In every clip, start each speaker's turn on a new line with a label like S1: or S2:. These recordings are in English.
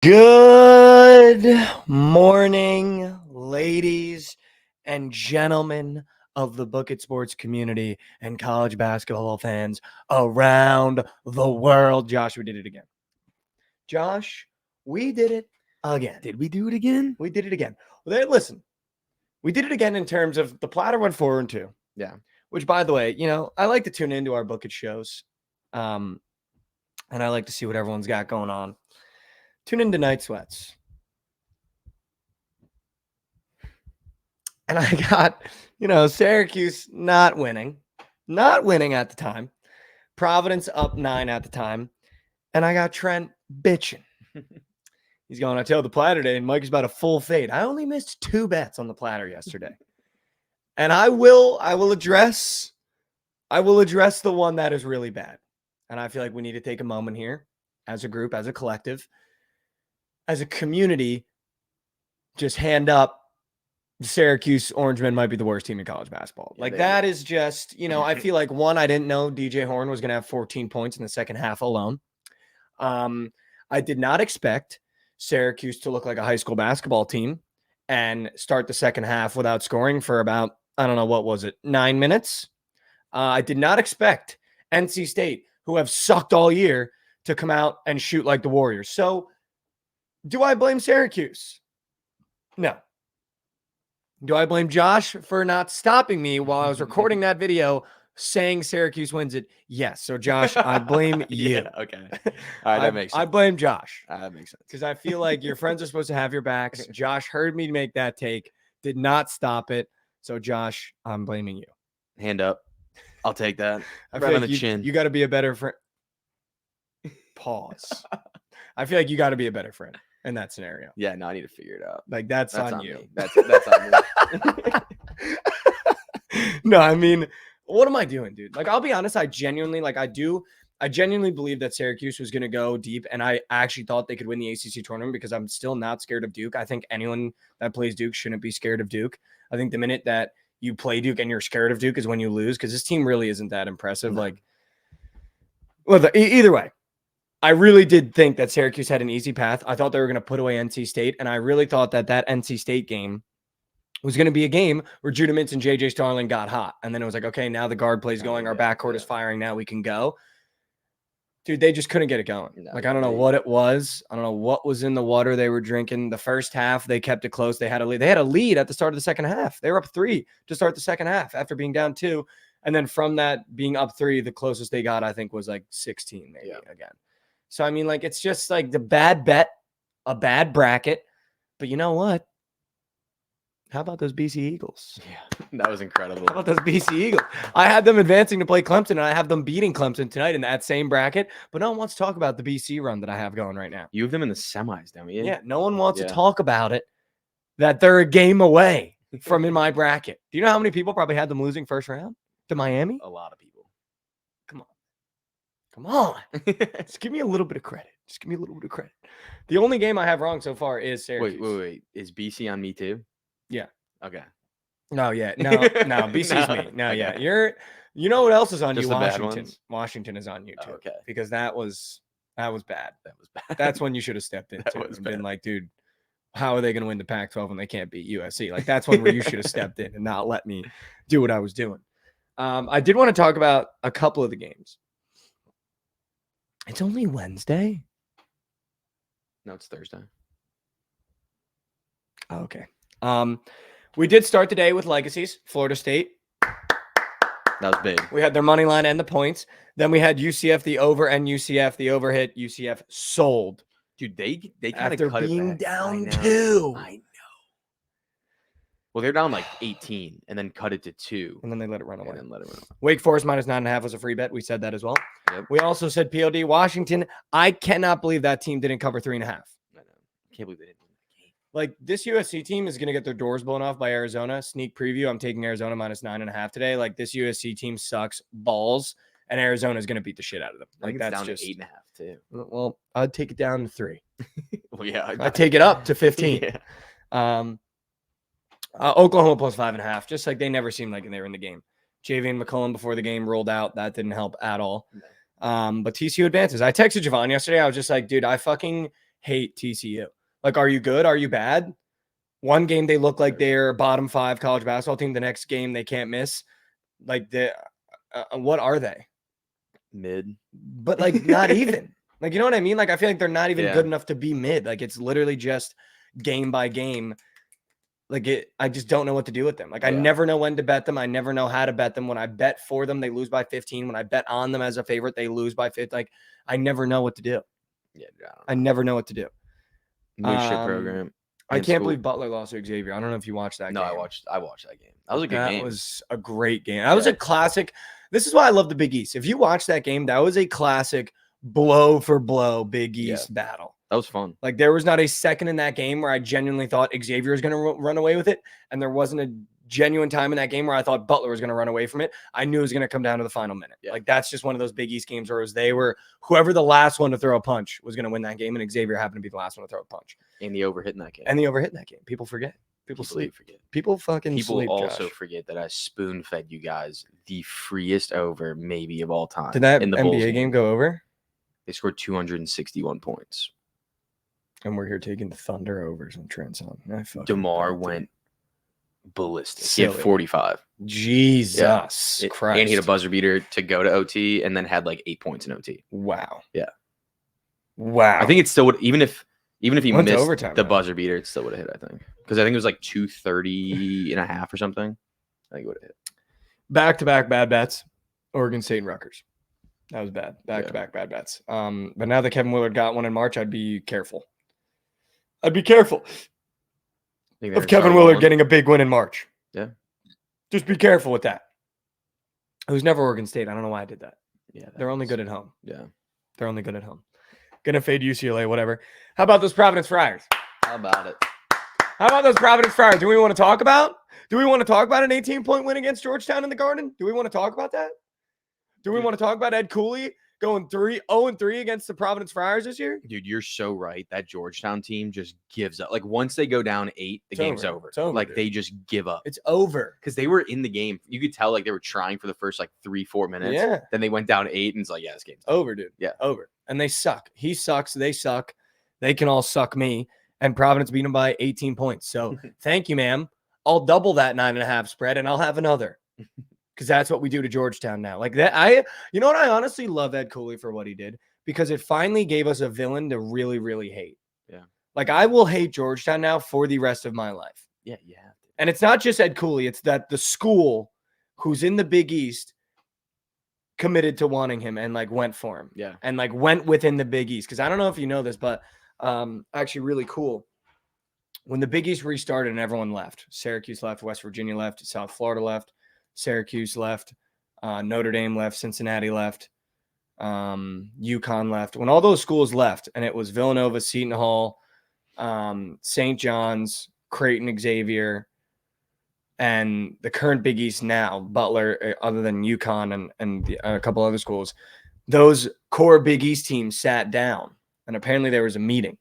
S1: Good morning, ladies and gentlemen of the Book It Sports community and college basketball fans around the world. Josh, we did it again. Josh, we did it again.
S2: Did we do it again?
S1: We did it again. Well, listen, we did it again in terms of the platter went 4-2.
S2: Yeah.
S1: Which, by the way, I like to tune into our Book It shows. And I like to see what everyone's got going on. Tune into Night Sweats. And I got, Syracuse not winning at the time. Providence up 9 at the time. And I got Trent bitching. He's going, I tailed the platter today, and Mike is about a full fade. I only missed 2 bets on the platter yesterday. And I will address the one that is really bad. And I feel like we need to take a moment here as a group, as a collective, as a community, just hand up Syracuse Orangemen might be the worst team in college basketball.
S2: Yeah,
S1: that is just, I feel like I didn't know DJ Horn was going to have 14 points in the second half alone. I did not expect Syracuse to look like a high school basketball team and start the second half without scoring for about, 9 minutes. I did not expect NC State, who have sucked all year, to come out and shoot like the Warriors. So, do I blame Syracuse? No. Do I blame Josh for not stopping me while I was recording that video saying Syracuse wins it? Yes. So, Josh, I blame you.
S2: Yeah, okay. All right, that makes sense.
S1: I blame Josh.
S2: That makes sense.
S1: Because I feel like your friends are supposed to have your backs. Josh heard me make that take, did not stop it. So, Josh, I'm blaming you.
S2: Hand up. I'll take that.
S1: I
S2: Right
S1: feel
S2: on
S1: like
S2: the chin.
S1: You got to be a better friend. Pause. I feel like you got to be a better friend in that scenario.
S2: Yeah, no, I need to figure it out.
S1: Like, that's on you.
S2: Me. That's on me.
S1: No, I mean, what am I doing, dude? Like, I'll be honest. I genuinely believe that Syracuse was going to go deep, and I actually thought they could win the ACC tournament because I'm still not scared of Duke. I think anyone that plays Duke shouldn't be scared of Duke. I think the minute that you play Duke and you're scared of Duke is when you lose, because this team really isn't that impressive.
S2: No.
S1: Like, well, either way, I really did think that Syracuse had an easy path. I thought they were going to put away NC State, and I really thought that NC State game was going to be a game where Judah Mintz and JJ Starling got hot. And then it was like, okay, now the guard play's going. Our backcourt is firing. Now we can go. Dude, they just couldn't get it going.
S2: No,
S1: I don't know what it was. I don't know what was in the water they were drinking. The first half, they kept it close. They had a lead. They had a lead at the start of the second half. They were up 3 to start the second half after being down 2. And then from that being up 3, the closest they got, I think, was like 16 maybe again. So, I mean, like, it's just like the bad bet, a bad bracket. But you know what? How about those BC Eagles?
S2: Yeah, that was incredible.
S1: How about those BC Eagles? I had them advancing to play Clemson, and I have them beating Clemson tonight in that same bracket. But no one wants to talk about the BC run that I have going right now.
S2: You have them in the semis, don't you?
S1: Yeah, no one wants to talk about it, that they're a game away from in my bracket. Do you know how many people probably had them losing first round to Miami?
S2: A lot of people.
S1: Come on. Just give me a little bit of credit. The only game I have wrong so far is Syracuse.
S2: Wait. Is BC on me too?
S1: Yeah.
S2: Okay.
S1: No, BC's me. No,
S2: Okay.
S1: Yeah. You know what else is on
S2: Just
S1: you?
S2: the bad
S1: Washington.
S2: ones?
S1: Washington is on you too.
S2: Okay.
S1: Because that was bad.
S2: That was bad.
S1: That's when you should have stepped in
S2: That
S1: too
S2: was
S1: and been
S2: bad.
S1: like, dude, how are they going to win the Pac-12 when they can't beat USC? Like, that's one where you should have stepped in and not let me do what I was doing. I did want to talk about a couple of the games. It's only Wednesday.
S2: No, it's Thursday.
S1: Oh, okay. We did start the day with legacies. Florida State.
S2: That was big.
S1: We had their money line and the points. Then we had UCF the over and UCF the over hit. UCF sold.
S2: Dude, they kind of
S1: After
S2: cut
S1: being
S2: it back.
S1: down
S2: I know.
S1: 2.
S2: I know. Well, they're down like 18 and then cut it to 2.
S1: And then they let it run away.
S2: And then let it run away.
S1: Wake Forest minus 9.5 was a free bet. We said that as well.
S2: Yep.
S1: We also said POD Washington. I cannot believe that team didn't cover 3.5.
S2: I know. Can't believe they didn't win that game.
S1: Like, this USC team is going to get their doors blown off by Arizona. Sneak preview. I'm taking Arizona minus 9.5 today. Like, this USC team sucks balls, and Arizona is going to beat the shit out of them.
S2: I
S1: Like,
S2: think it's
S1: that's
S2: down
S1: just
S2: to 8.5 too.
S1: Well, I'd take it down to 3.
S2: Well, yeah.
S1: I'd take it up to 15.
S2: Yeah.
S1: Oklahoma plus 5.5. Just like they never seemed like they were in the game. Javian McCollum before the game rolled out. That didn't help at all. But TCU advances. I texted Javon yesterday. I was just like, dude, I fucking hate TCU. Like, are you good? Are you bad? One game they look like they're a bottom 5 college basketball team. The next game they can't miss. Like, what are they?
S2: Mid.
S1: But like, not even. Like, you know what I mean? Like, I feel like they're not even
S2: Yeah.
S1: good enough to be mid. Like, it's literally just game by game. Like, I just don't know what to do with them. Like, I
S2: Yeah.
S1: never know when to bet them. I never know how to bet them. When I bet for them, they lose by 15. When I bet on them as a favorite, they lose by 50. Like, I never know what to do.
S2: Yeah,
S1: I never know what to do.
S2: New shit program.
S1: I can't believe Butler lost to Xavier. I don't know if you watched that
S2: No,
S1: game.
S2: I watched that game. That was a good game.
S1: That was a great game. That was a classic. This is why I love the Big East. If you watch that game, that was a classic blow for blow Big East battle.
S2: That was fun.
S1: Like, there was not a second in that game where I genuinely thought Xavier was going to run away with it. And there wasn't a genuine time in that game where I thought Butler was going to run away from it. I knew it was going to come down to the final minute. Yeah. Like, that's just one of those Big East games where whoever the last one to throw a punch was going to win that game. And Xavier happened to be the last one to throw a punch.
S2: And the overhit in that game.
S1: People forget. People sleep.
S2: Forget.
S1: People fucking
S2: People
S1: sleep,
S2: also
S1: Josh.
S2: forget that I spoon-fed you guys the freest over maybe of all time.
S1: Did that
S2: in the
S1: NBA game go over?
S2: They scored 261 points.
S1: And we're here taking the Thunder overs and Trent's on.
S2: DeMar went ballistic.
S1: Silly.
S2: He had 45.
S1: Jesus Christ.
S2: And he had a buzzer beater to go to OT and then had like 8 points in OT.
S1: Wow.
S2: Yeah.
S1: Wow.
S2: I think it still would, even if he missed
S1: overtime,
S2: the buzzer beater, it still would have hit, I think. Because I think it was like 230 and a half or something. I think it would have hit.
S1: Back-to-back bad bets. Oregon State and Rutgers. That was bad. Back-to-back bad bets. But now that Kevin Willard got one in March, I'd be careful. Of Kevin Willard getting a big win in March.
S2: Yeah.
S1: Just be careful with that. It was never Oregon State. I don't know why I did that.
S2: Yeah.
S1: They're only good at home.
S2: Yeah.
S1: They're only good at home. Gonna fade UCLA, whatever. How about those Providence Friars?
S2: How about it?
S1: How about those Providence Friars? Do we want to talk about? Do we want to talk about an 18-point win against Georgetown in the Garden? Do we want to talk about that? Do we want to talk about Ed Cooley going 0-3 against the Providence Friars this year?
S2: Dude, you're so right. That Georgetown team just gives up. Like, once they go down 8, the game's over.
S1: It's over,
S2: like,
S1: dude.
S2: they just give up.
S1: It's over.
S2: Because they were in the game. You could tell, like, they were trying for the first, like, 3-4 minutes.
S1: Yeah.
S2: Then they went down 8, and it's like, yeah, this game's
S1: over, dude.
S2: Yeah.
S1: Over. And they suck. He sucks. They suck. They can all suck me. And Providence beat them by 18 points. So, thank you, ma'am. I'll double that 9.5 spread, and I'll have another. Because that's what we do to Georgetown now. Like that, you know what? I honestly love Ed Cooley for what he did, because it finally gave us a villain to really, really hate.
S2: Yeah.
S1: Like, I will hate Georgetown now for the rest of my life.
S2: Yeah, you have to.
S1: And it's not just Ed Cooley. It's that the school who's in the Big East committed to wanting him and like went for him.
S2: Yeah.
S1: And like went within the Big East. Because I don't know if you know this, but actually really cool. When the Big East restarted and everyone left, Syracuse left, West Virginia left, South Florida left, Syracuse left, Notre Dame left, Cincinnati left, UConn left. When all those schools left, and it was Villanova, Seton Hall, St. John's, Creighton, Xavier, and the current Big East now, Butler, other than UConn and a couple other schools, those core Big East teams sat down, and apparently there was a meeting.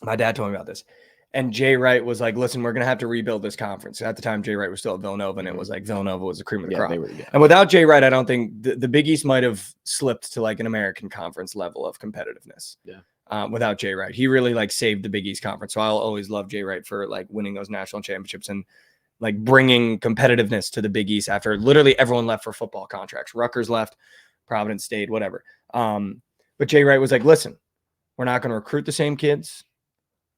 S1: My dad told me about this. And Jay Wright was like, listen, we're going to have to rebuild this conference. At the time, Jay Wright was still at Villanova, and it was like Villanova was the cream of the crop. And without Jay Wright, I don't think the Big East might have slipped to like an American conference level of competitiveness.
S2: Yeah.
S1: Without Jay Wright. He really like saved the Big East conference. So I'll always love Jay Wright for like winning those national championships and like bringing competitiveness to the Big East after literally everyone left for football contracts. Rutgers left, Providence stayed, whatever. But Jay Wright was like, listen, we're not going to recruit the same kids.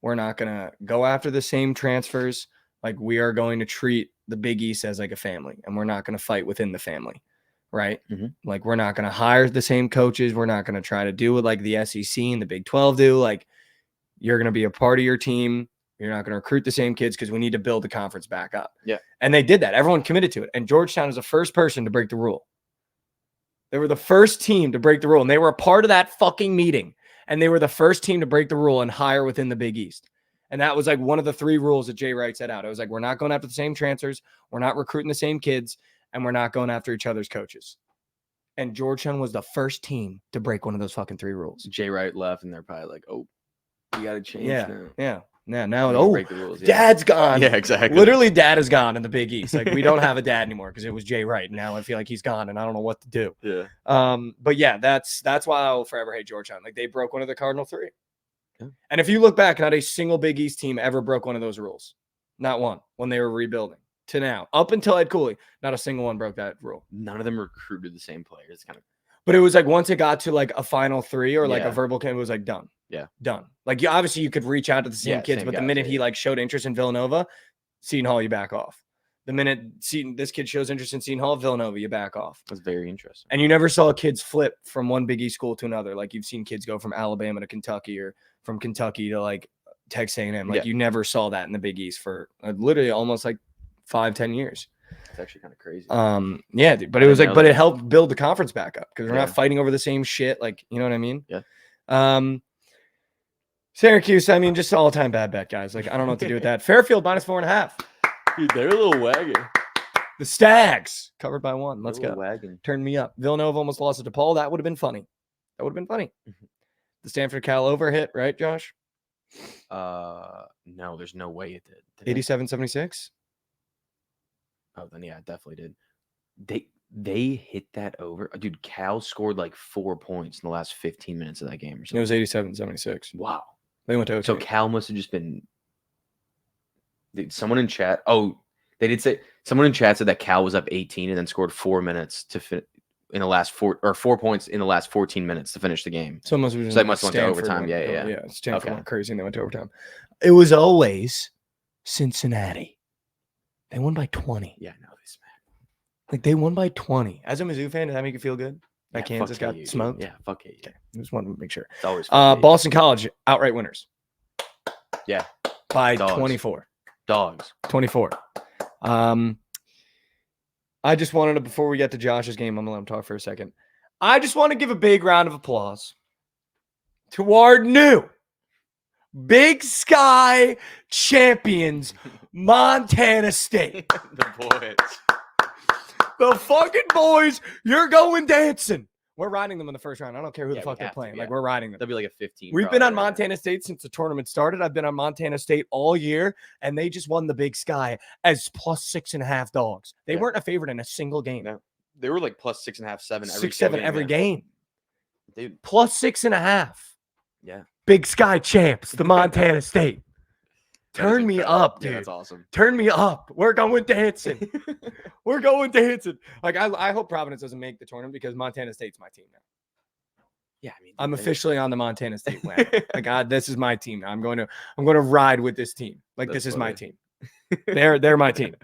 S1: We're not going to go after the same transfers. Like, we are going to treat the Big East as like a family, and we're not going to fight within the family, right?
S2: Mm-hmm.
S1: Like, we're not going to hire the same coaches. We're not going to try to do what like the SEC and the Big 12 do. Like, you're going to be a part of your team. You're not going to recruit the same kids because we need to build the conference back up.
S2: Yeah.
S1: And they did that. Everyone committed to it. And Georgetown is the first person to break the rule. They were the first team to break the rule, and they were a part of that fucking meeting. And they were the first team to break the rule and hire within the Big East. And that was like one of the 3 rules that Jay Wright set out. It was like, we're not going after the same transfers. We're not recruiting the same kids. And we're not going after each other's coaches. And Georgetown was the first team to break one of those fucking 3 rules.
S2: Jay Wright left, and they're probably like, oh, we got to change now.
S1: Yeah. Now,
S2: break the rules,
S1: Dad's gone.
S2: Yeah, exactly.
S1: Literally, Dad is gone in the Big East. Like, we don't have a dad anymore because it was Jay Wright. Now I feel like he's gone, and I don't know what to do.
S2: Yeah.
S1: But yeah, that's why I will forever hate Georgetown. Like, they broke one of the Cardinal 3.
S2: Yeah.
S1: And if you look back, not a single Big East team ever broke one of those rules. Not one when they were rebuilding to now. Up until Ed Cooley, not a single one broke that rule.
S2: None of them recruited the same players. It's kind of.
S1: But it was like once it got to like a final 3 or like a
S2: Yeah.
S1: verbal camp, it was like done.
S2: Yeah.
S1: Done. Like obviously you could reach out to the same kids,
S2: same
S1: but the
S2: guys,
S1: minute
S2: yeah,
S1: he
S2: yeah.
S1: like showed interest in Villanova, Seton Hall, you back off. The minute this kid shows interest in Seton Hall, Villanova, you back off.
S2: That's very interesting.
S1: And you never saw kids flip from one Big East school to another. Like you've seen kids go from Alabama to Kentucky or from Kentucky to like Texas A&M. Like you never saw that in the Big East for literally almost like 5-10 years.
S2: It's actually kind of crazy.
S1: Yeah, dude, but it was like, but it helped build the conference back up because we're not fighting over the same shit. Like, you know what I mean?
S2: Yeah.
S1: Syracuse, I mean, just all-time bad bet, guys. Like, I don't know what to do with that. Fairfield -4.5.
S2: Dude, they're a little wagon.
S1: The Stags covered by 1. Let's go.
S2: Wagon.
S1: Turn me up. Villanova almost lost it to Paul. That would have been funny. The Stanford Cal over hit, right, Josh?
S2: No, there's no way it did.
S1: 87-76.
S2: Oh, then yeah, it definitely did. They hit that over. Dude, Cal scored like 4 points in the last 15 minutes of that game or something.
S1: It was 87-76.
S2: Wow.
S1: They went to OT.
S2: So Cal must have just been. Dude, someone in chat. Oh, they did say someone in chat said that Cal was up 18 and then scored 4 minutes to in the last 4 points in the last 14 minutes to finish the game.
S1: So
S2: they must have went to overtime. Yeah.
S1: Stanford went crazy and they went to overtime. It was always Cincinnati. They won by 20.
S2: Yeah, no, they smacked.
S1: Like they won by 20. As a Mizzou fan, does that make you feel good? That Kansas got
S2: KU,
S1: smoked?
S2: Yeah, fuck it.
S1: Okay. I just wanted to make sure.
S2: It's always
S1: Boston College, outright winners.
S2: Yeah.
S1: By
S2: Dogs.
S1: 24.
S2: Dogs.
S1: 24. I just wanted to, before we get to Josh's game, I'm going to let him talk for a second. I just want to give a big round of applause to our new Big Sky champions, Montana State.
S2: The boys.
S1: The fucking boys, you're going dancing. We're riding them in the first round. I don't care who the fuck they're playing. Like, we're riding them.
S2: They'll be like a 15.
S1: We've been on Montana State since the tournament started. I've been on Montana State all year, and they just won the Big Sky as +6.5 dogs. They weren't a favorite in a single game.
S2: No. They were like +6.5, 7 every
S1: 6-7 every game.
S2: Dude.
S1: +6.5.
S2: Yeah.
S1: Big Sky champs, the Montana State. Turn me up, dude.
S2: Yeah, that's awesome.
S1: Turn me up. We're going dancing. We're going dancing. Like I hope Providence doesn't make the tournament because Montana State's my team now.
S2: Yeah, I mean,
S1: I'm officially on the Montana State wagon. Like this is my team now. I'm going to ride with this team. Like this is my team. They're my team.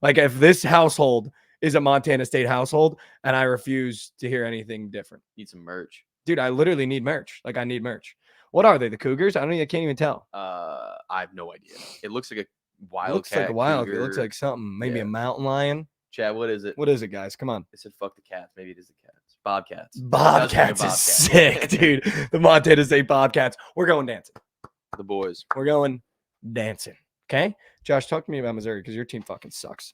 S1: Like if this household is a Montana State household and I refuse to hear anything different.
S2: Need some merch.
S1: Dude, I literally need merch. Like I need merch. What are they? The Cougars? I can't even tell.
S2: I have no idea. It looks like a wildcat.
S1: It looks like a wildcat.
S2: Cougar.
S1: It looks like something. Maybe a mountain lion.
S2: Chad, what is it?
S1: What is it, guys? Come on.
S2: It said fuck the cats. Maybe it is the cats. Bobcats.
S1: Bobcats is sick, dude. The Montana State Bobcats. We're going dancing.
S2: The boys.
S1: We're going dancing. Okay? Josh, talk to me about Missouri because your team fucking sucks.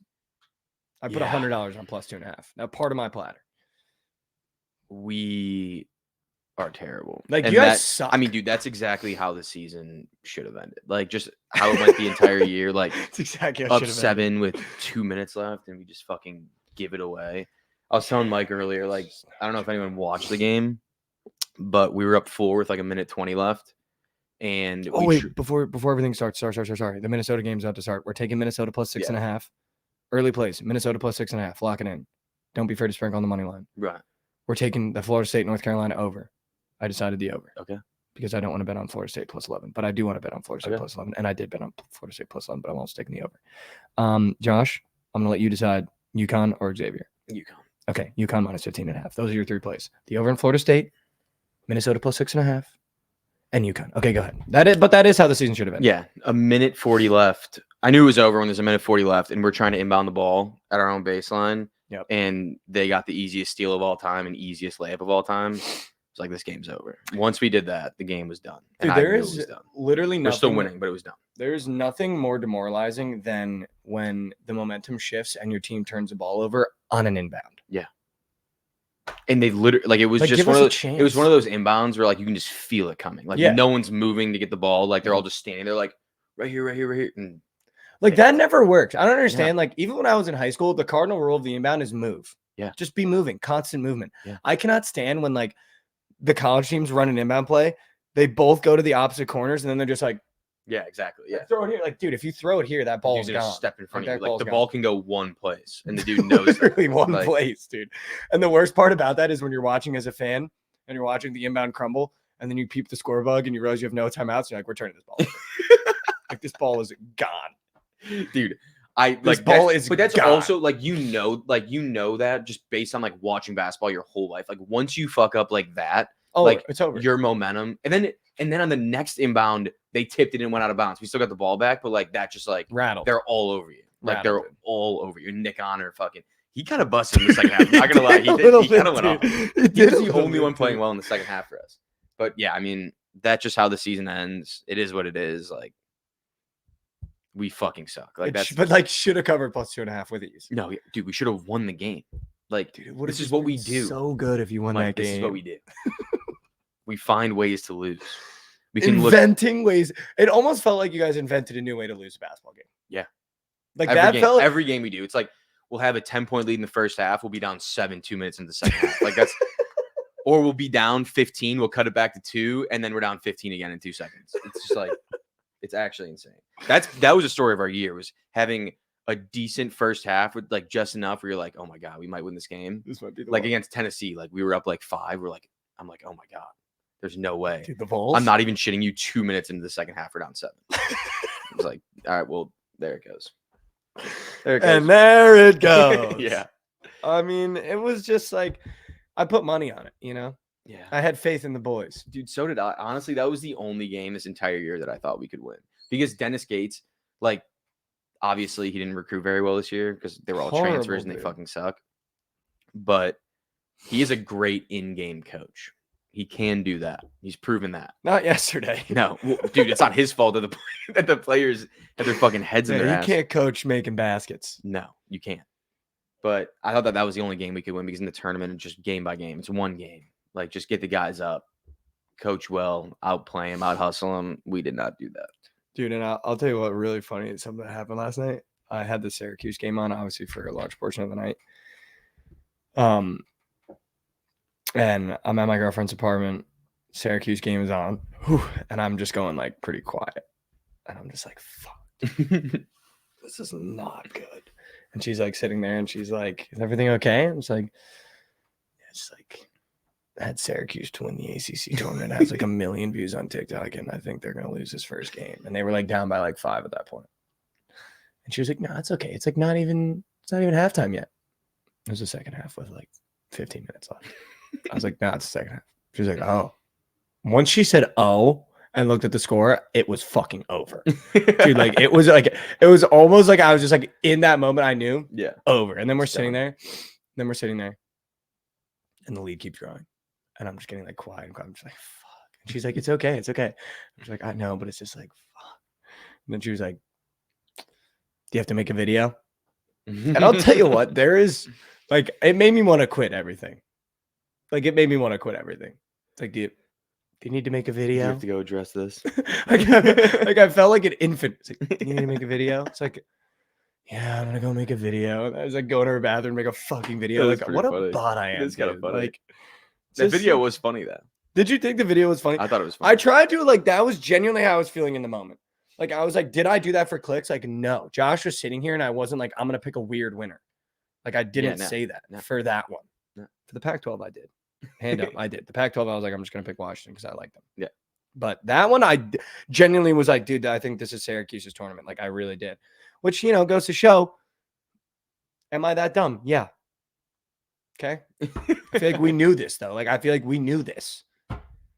S1: I put $100 on +2.5. Now, part of my platter.
S2: We are terrible.
S1: Like, you guys suck.
S2: I mean, dude, that's exactly how the season should have ended. Like, just how it went the entire year. Like,
S1: it's exactly how
S2: up 7 with 2 minutes left, and we just fucking give it away. I was telling Mike earlier, like, I don't know if anyone watched the game, but we were up 4 with like 1:20 left. And
S1: before everything starts, sorry. The Minnesota game's about to start. We're taking Minnesota +6.5. Early plays, Minnesota +6.5. Lock it in. Don't be afraid to sprinkle on the money line.
S2: Right.
S1: We're taking the Florida State, North Carolina over. I decided the over.
S2: Okay.
S1: Because I don't want to bet on Florida State +11, but I do want to bet on Florida State +11, and I did bet on Florida State +11, but I'm also taking the over. Josh, I'm gonna let you decide UConn or Xavier.
S2: UConn.
S1: Okay, UConn -15.5. Those are your 3 plays. The over in Florida State, Minnesota +6.5, and UConn. Okay, go ahead. That is how the season should have been.
S2: Yeah, 1:40 left. I knew it was over when there's 1:40 left, and we're trying to inbound the ball at our own baseline.
S1: Yep.
S2: And they got the easiest steal of all time and easiest layup of all time. It's like, this game's over. Once we did that, the game was done.
S1: Dude, there is literally nothing.
S2: We're still winning, but it was done.
S1: There's nothing more demoralizing than when the momentum shifts and your team turns the ball over on an inbound.
S2: Yeah. And they literally, like, it was just one of those. It was one of those inbounds where, like, you can just feel it coming. Like, no one's moving to get the ball. Like, they're all just standing there, like, right here. And
S1: like, that never worked. I don't understand. Like, even when I was in high school, the cardinal rule of the inbound is move.
S2: Yeah.
S1: Just be moving, constant movement.
S2: Yeah.
S1: I cannot stand when, like, the college teams run an inbound play They both go to the opposite corners, and then they're just like,
S2: Yeah, exactly. Yeah.
S1: throw it here. Like, dude, if you throw it here, that ball's
S2: Dude's gonna
S1: gone.
S2: step in front
S1: Like,
S2: of you.
S1: that
S2: Like
S1: ball's
S2: the
S1: gone.
S2: ball can go one place, and the dude knows that.
S1: Literally one
S2: Like-
S1: place, dude. And the worst part about that is when you're watching as a fan and you're watching the inbound crumble, and then you peep the score bug and you realize you have no timeouts. And you're like, we're turning this ball over. Like, this ball is gone.
S2: Dude,
S1: This ball is
S2: but that's
S1: gone.
S2: also like that just based on like watching basketball your whole life. Like once you fuck up like that,
S1: Oh,
S2: like
S1: it's over.
S2: your momentum, and then on the next inbound they tipped it and went out of bounds. We still got the ball back, but like that just like
S1: rattled.
S2: they're all over you. Like
S1: Rattled,
S2: they're
S1: dude.
S2: all over you. Nick Honor fucking. He kind of busted in the second half. I'm not gonna lie, he
S1: A
S2: did.
S1: little
S2: He kind
S1: bit,
S2: of went off.
S1: dude.
S2: He
S1: did
S2: was
S1: a
S2: the
S1: little
S2: only
S1: bit,
S2: one playing
S1: dude.
S2: well in the second half for us. But yeah, I mean, that's just how the season ends. It is what it is. Like, we fucking suck. Like that's
S1: But like should have covered plus 2.5 with ease.
S2: no, dude. We should have won the game. Like,
S1: Dude, it would've
S2: this is
S1: just
S2: what we
S1: been
S2: do.
S1: So good if you won
S2: Like,
S1: that game.
S2: this is what we do. We find ways to lose. We can
S1: Inventing ways. It almost felt like you guys invented a new way to lose a basketball game.
S2: Yeah.
S1: Like
S2: every
S1: that felt.
S2: every game we do. It's like we'll have a 10-point lead in the first half. We'll be down 7 2 minutes in the second half. Like that's. Or we'll be down 15, we'll cut it back to 2, and then we're down 15 again in 2 seconds. It's just like, it's actually insane. That was a story of our year, was having a decent first half with like just enough where you're like, oh my God, we might win this game.
S1: This might be the
S2: Like
S1: one.
S2: against Tennessee, like we were up like 5. I'm like, oh my God, there's no way.
S1: Dude, the Vols.
S2: I'm not even shitting you. 2 minutes into the second half, we're down 7. I was like, all right, well, there it goes. There it goes.
S1: And there it goes.
S2: Yeah.
S1: I mean, it was just like I put money on it, you know?
S2: Yeah.
S1: I had faith in the boys.
S2: Dude, so did I. Honestly, that was the only game this entire year that I thought we could win. Because Dennis Gates, like, obviously he didn't recruit very well this year because they were all
S1: Horrible,
S2: transfers and they
S1: dude.
S2: fucking suck. But he is a great in-game coach. He can do that. He's proven that.
S1: Not yesterday.
S2: No, well, dude, it's not his fault that the players had their fucking heads in
S1: Yeah,
S2: their
S1: he
S2: ass.
S1: can't coach making baskets.
S2: No, you can't. But I thought that was the only game we could win because in the tournament, it's just game by game. It's one game. Like, just get the guys up, coach well, outplay them, out hustle them. We did not do that.
S1: Dude, and I'll tell you what really funny is something that happened last night. I had the Syracuse game on, obviously, for a large portion of the night. And I'm at my girlfriend's apartment. Syracuse game is on. Whew, and I'm just going, like, pretty quiet. And I'm just like, fuck. This is not good. And she's, like, sitting there, and she's like, is everything okay? I'm just like, yeah, it's like, I had Syracuse to win the ACC tournament. It has like 1 million views on TikTok, and I think they're gonna lose this first game. And they were like down by like 5 at that point. And she was like, "No, it's okay. It's not even halftime yet." It was the second half with like 15 minutes left. I was like, "No, it's the second half." She was like, "Oh." Once she said "oh" and looked at the score, it was fucking over, dude. Like it was almost like I was just like in that moment. I knew,
S2: Yeah,
S1: over. And then we're
S2: It's
S1: sitting
S2: done.
S1: there, and the lead keeps growing. And I'm just getting like quiet and quiet. I'm just like, fuck. And she's like, it's okay. It's okay. I'm just like, I know, but it's just like, fuck. And then she was like, do you have to make a video? And I'll tell you what, there is like, it made me want to quit everything. Like, it made me want to quit everything. It's like, do you need to make a
S2: You
S1: video?
S2: have to go address this.
S1: like I felt like an infant. It's like, do you need to make a video? It's like, yeah, I'm gonna go make a video. And I was like, go to her bathroom, make a fucking video.
S2: That's
S1: Like,
S2: pretty
S1: what
S2: funny.
S1: a bot I am.
S2: It's kinda
S1: dude.
S2: funny.
S1: Like,
S2: The
S1: just-
S2: video was funny though.
S1: Did you think the video was funny?
S2: I thought it was funny.
S1: I tried to, like, that was genuinely how I was feeling in the moment. Like, I was like, did I do that for clicks? Like, no. Josh was sitting here and I wasn't like, I'm going to pick a weird winner. Like, I didn't
S2: no,
S1: say that
S2: no.
S1: for that one.
S2: No.
S1: For the Pac-12, I did. Hand up, I did. The Pac-12, I was like, I'm just going to pick Washington because I like them.
S2: Yeah.
S1: But that one, genuinely was like, dude, I think this is Syracuse's tournament. Like, I really did. Which, goes to show, am I that dumb? Yeah. Okay. I feel like we knew this, though. Like, I feel like we knew this.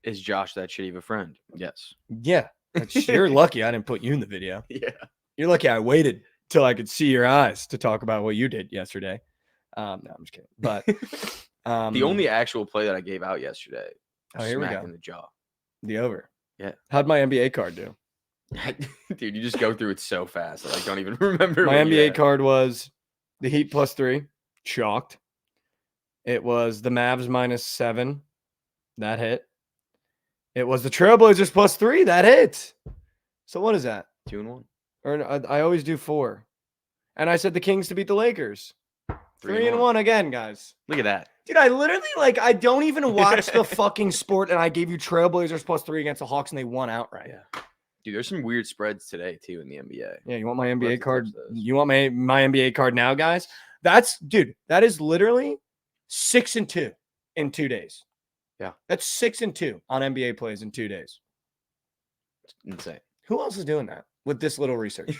S2: Is Josh that shitty of a friend? Yes.
S1: Yeah. You're lucky I didn't put you in the video.
S2: Yeah.
S1: You're lucky I waited till I could see your eyes to talk about what you did yesterday. No, I'm just kidding. But
S2: The only actual play that I gave out yesterday.
S1: Oh, here we
S2: smack
S1: go.
S2: in the jaw.
S1: the over.
S2: Yeah.
S1: How'd my NBA card do?
S2: Dude, you just go through it so fast. I don't even remember.
S1: My
S2: what you
S1: NBA
S2: had.
S1: card was the Heat +3. Shocked. It was the Mavs -7. That hit. It was the Trailblazers +3. That hit. So what is that?
S2: 2-1.
S1: Or I always do 4. And I said the Kings to beat the Lakers. 3-1 again, guys.
S2: Look at that.
S1: Dude, I literally, I don't even watch the fucking sport, and I gave you Trailblazers +3 against the Hawks, and they won outright.
S2: Yeah. Dude, there's some weird spreads today, too, in the NBA.
S1: Yeah, you want my
S2: We'll have
S1: NBA
S2: to
S1: card?
S2: touch those.
S1: You want my NBA card now, guys? That is literally 6-2 in 2 days.
S2: Yeah.
S1: That's 6-2 on NBA plays in 2 days.
S2: It's insane.
S1: Who else is doing that with this little research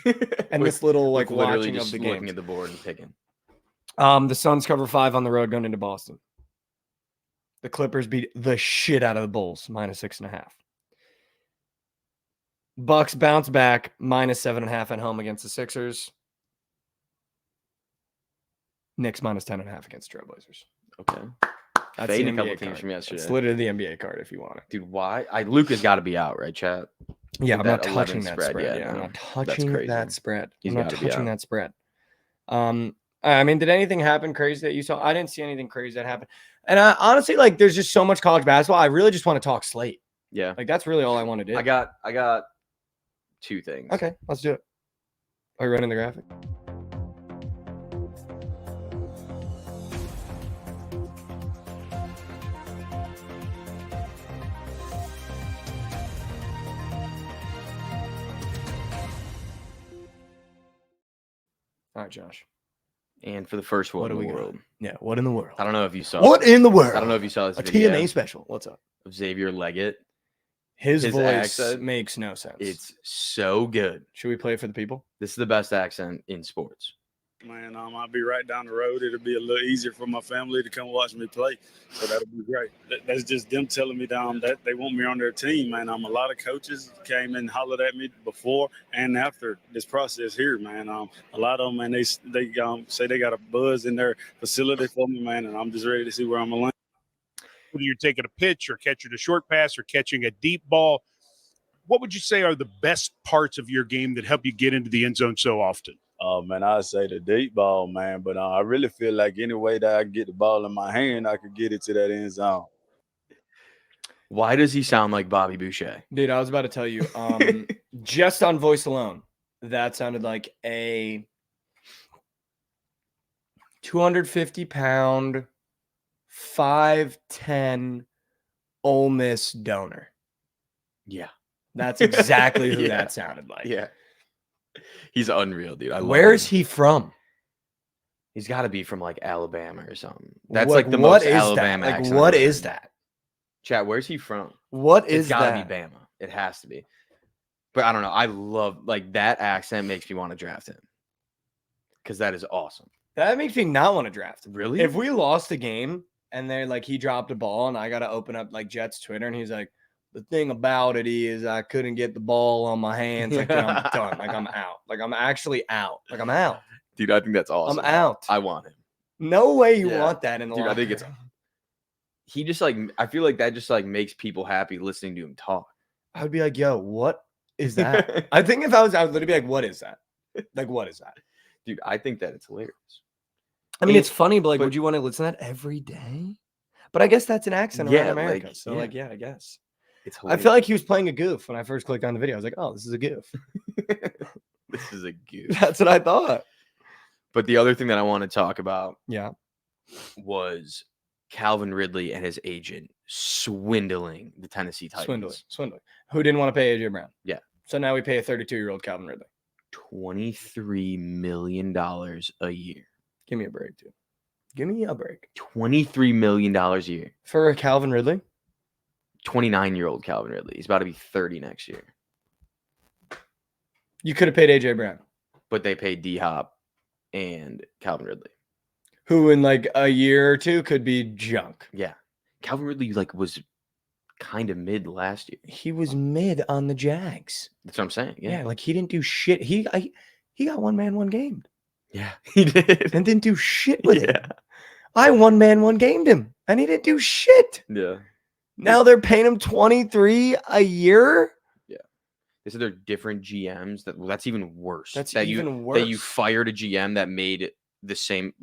S1: and this little
S2: Literally
S1: watching
S2: just
S1: of the
S2: looking
S1: games?
S2: at the board and picking.
S1: The Suns cover 5 on the road going into Boston. The Clippers beat the shit out of the Bulls, -6.5. Bucks bounce back, -7.5 at home against the Sixers. Knicks -10.5 against Trailblazers.
S2: Okay.
S1: That's
S2: Fading
S1: the
S2: a couple
S1: NBA
S2: teams
S1: card.
S2: from yesterday.
S1: It's literally the NBA card if you want it.
S2: Dude, why? Luka's got to be out, right, chat?
S1: Yeah,
S2: With
S1: I'm not
S2: that
S1: touching
S2: 11
S1: that
S2: spread,
S1: spread.
S2: yeah,
S1: I'm
S2: no,
S1: not
S2: that's
S1: touching
S2: crazy.
S1: that spread.
S2: He's
S1: I'm not
S2: gotta be
S1: touching
S2: out.
S1: that spread. I mean, did anything happen crazy that you saw? I didn't see anything crazy that happened. And I honestly, there's just so much college basketball. I really just want to talk slate.
S2: Yeah.
S1: That's really all I want to do.
S2: I got 2 things.
S1: Okay, let's do it. Are you running the graphic? All right, Josh.
S2: And for the first one
S1: What
S2: in
S1: do
S2: the
S1: we got?
S2: world.
S1: Yeah, what in the world?
S2: I don't know if you saw
S1: What
S2: it.
S1: in the world?
S2: I don't know if you saw this
S1: A
S2: video
S1: TNA special. What's up?
S2: of Xavier Leggett.
S1: His voice
S2: accent,
S1: makes no sense.
S2: It's so good.
S1: Should we play it for the people?
S2: This is the best accent in sports.
S3: Man, I'll be right down the road. It'll be a little easier for my family to come watch me play. So that'll be great. That's just them telling me that they want me on their team, man. A lot of coaches came and hollered at me before and after this process here, man. A lot of them, man, they say they got a buzz in their facility for me, man, and I'm just ready to see where I'm going to land.
S4: Whether you're taking a pitch or catching a short pass or catching a deep ball, what would you say are the best parts of your game that help you get into the end zone so often?
S3: Oh, man, I'd say the deep ball, man. But I really feel like any way that I get the ball in my hand, I could get it to that end zone.
S2: Why does he sound like Bobby Boucher?
S1: Dude, I was about to tell you, just on voice alone, that sounded like a 250-pound, 5'10" Ole Miss donor.
S2: Yeah.
S1: That's exactly who
S2: Yeah.
S1: that sounded like.
S2: Yeah. He's unreal, dude.
S1: Where's he from?
S2: He's got to be from Alabama or something. That's
S1: What-
S2: the
S1: what
S2: most
S1: is
S2: Alabama
S1: that?
S2: accent.
S1: What
S2: I've
S1: is
S2: heard.
S1: that?
S2: Chat, where's he from?
S1: What
S2: It's
S1: is
S2: got
S1: that?
S2: to be Bama. It has to be. But I don't know. I love that accent makes me want to draft him. Because that is awesome.
S1: That makes me not want to draft him.
S2: Really?
S1: If we lost a game and they're he dropped a ball and I got to open up Jet's Twitter and he's like, the thing about it is I couldn't get the ball on my hands. I'm done. I'm out. I'm actually out. I'm out.
S2: Dude, I think that's awesome.
S1: I'm out.
S2: I want him.
S1: No way you
S2: Yeah.
S1: want that in the
S2: Dude, I think
S1: locker
S2: it's-
S1: room.
S2: He just I feel like that just makes people happy listening to him talk.
S1: I would be like, yo, what is that? I think if I would literally be like, what is that? What is that?
S2: Dude, I think that it's hilarious.
S1: I mean,
S2: And-
S1: it's funny, but
S2: but-
S1: would you want to listen to that every day? But I guess that's an accent
S2: Yeah,
S1: around America. So,
S2: yeah.
S1: yeah, I guess.
S2: It's
S1: I
S2: hilarious.
S1: feel like he was playing a goof when I first clicked on the video. I was like, oh, this is a goof.
S2: This is a goof.
S1: That's what I thought.
S2: But the other thing that I want to talk about
S1: Yeah.
S2: was Calvin Ridley and his agent swindling the Tennessee Titans.
S1: Swindling. Who didn't want to pay AJ Brown?
S2: Yeah.
S1: So now we pay a 32-year-old Calvin Ridley.
S2: $23 million a year.
S1: Give me a break, dude. Give me a break.
S2: $23 million a year.
S1: For a Calvin Ridley?
S2: 29-year-old Calvin Ridley. He's about to be 30 next year.
S1: You could have paid AJ Brown,
S2: But they paid D-Hop and Calvin Ridley.
S1: who in a year or two could be junk.
S2: Yeah. Calvin Ridley was kind of mid last year.
S1: He was mid on the Jags.
S2: That's what I'm saying.
S1: Yeah,
S2: Yeah.
S1: he didn't do shit. He got one man, one game,
S2: Yeah. He did.
S1: and didn't do shit with it.
S2: Yeah.
S1: I one man, one gamed him, and he didn't do shit.
S2: Yeah.
S1: Now they're paying him 23 a year.
S2: They said they're different GMs. That's even worse.
S1: That's
S2: that
S1: even
S2: you,
S1: worse.
S2: That you fired a GM that made the same